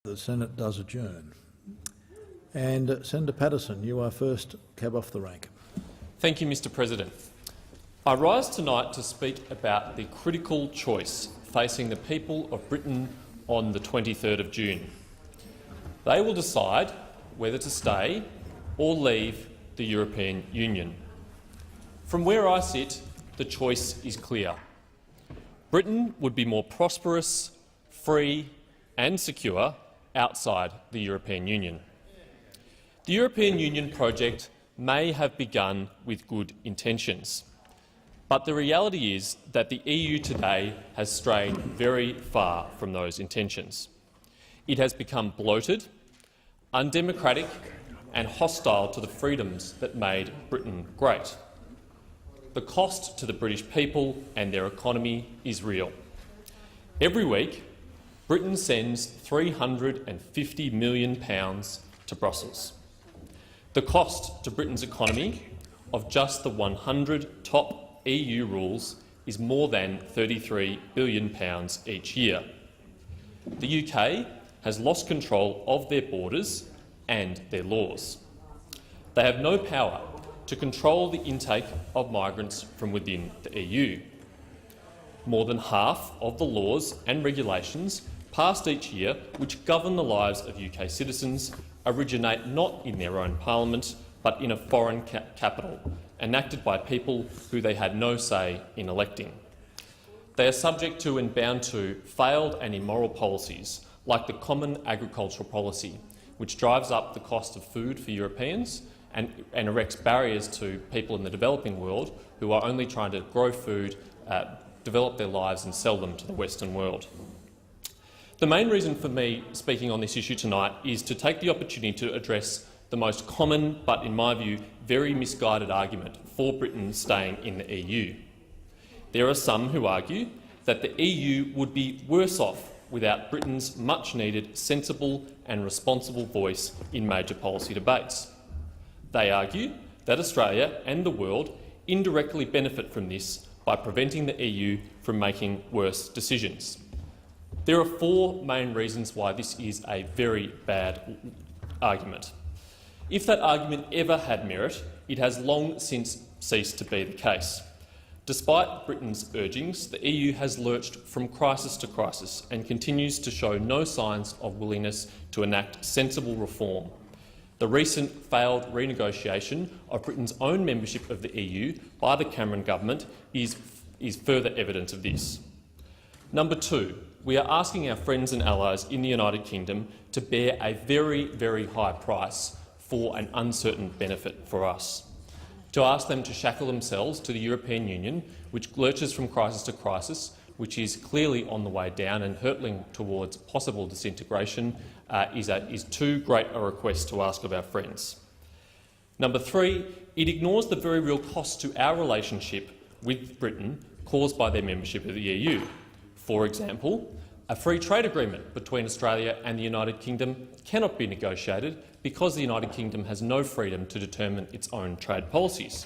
The Senate does adjourn. And Senator Paterson, you are first cab off the rank. Thank you, Mr President. I rise tonight to speak about the critical choice facing the people of Britain on the 23rd of June. They will decide whether to stay or leave the European Union. From where I sit, the choice is clear. Britain would be more prosperous, free and secure outside the European Union. The European Union project may have begun with good intentions, but the reality is that the EU today has strayed very far from those intentions. It has become bloated, undemocratic and hostile to the freedoms that made Britain great. The cost to the British people and their economy is real. Every week, Britain sends £350 million to Brussels. The cost to Britain's economy of just the 100 top EU rules is more than £33 billion each year. The UK has lost control of their borders and their laws. They have no power to control the intake of migrants from within the EU. More than half of the laws and regulations passed each year which govern the lives of UK citizens originate not in their own parliament but in a foreign capital, enacted by people who they had no say in electing. They are subject to and bound to failed and immoral policies like the Common Agricultural Policy, which drives up the cost of food for Europeans and erects barriers to people in the developing world who are only trying to grow food, develop their lives and sell them to the Western world. The main reason for me speaking on this issue tonight is to take the opportunity to address the most common but, in my view, very misguided argument for Britain staying in the EU. There are some who argue that the EU would be worse off without Britain's much-needed sensible and responsible voice in major policy debates. They argue that Australia and the world indirectly benefit from this by preventing the EU from making worse decisions. There are four main reasons why this is a very bad argument. If that argument ever had merit, it has long since ceased to be the case. Despite Britain's urgings, the EU has lurched from crisis to crisis and continues to show no signs of willingness to enact sensible reform. The recent failed renegotiation of Britain's own membership of the EU by the Cameron government is further evidence of this. Number two, we are asking our friends and allies in the United Kingdom to bear a very, very high price for an uncertain benefit for us. To ask them to shackle themselves to the European Union, which lurches from crisis to crisis, which is clearly on the way down and hurtling towards possible disintegration, is too great a request to ask of our friends. Number three, it ignores the very real cost to our relationship with Britain caused by their membership of the EU. For example, a free trade agreement between Australia and the United Kingdom cannot be negotiated because the United Kingdom has no freedom to determine its own trade policies.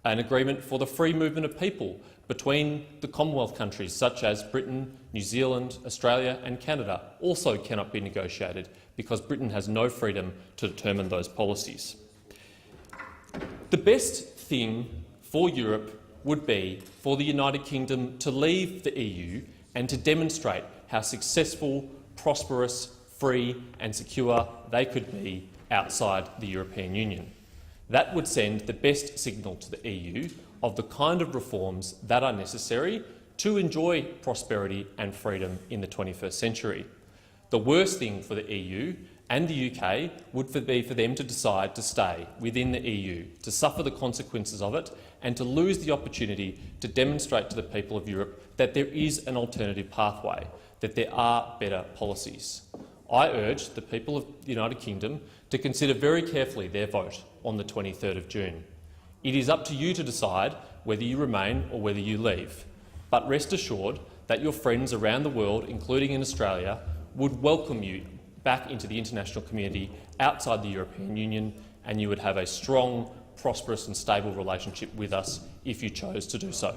An agreement for the free movement of people between the Commonwealth countries such as Britain, New Zealand, Australia and Canada also cannot be negotiated because Britain has no freedom to determine those policies. The best thing for Europe would be for the United Kingdom to leave the EU and to demonstrate how successful, prosperous, free and secure they could be outside the European Union. That would send the best signal to the EU of the kind of reforms that are necessary to enjoy prosperity and freedom in the 21st century. The worst thing for the EU and the UK would be for them to decide to stay within the EU, to suffer the consequences of it and to lose the opportunity to demonstrate to the people of Europe that there is an alternative pathway, that there are better policies. I urge the people of the United Kingdom to consider very carefully their vote on the 23rd of June. It is up to you to decide whether you remain or whether you leave. But rest assured that your friends around the world, including in Australia, would welcome you back into the international community outside the European Union, and you would have a strong, prosperous and stable relationship with us if you chose to do so.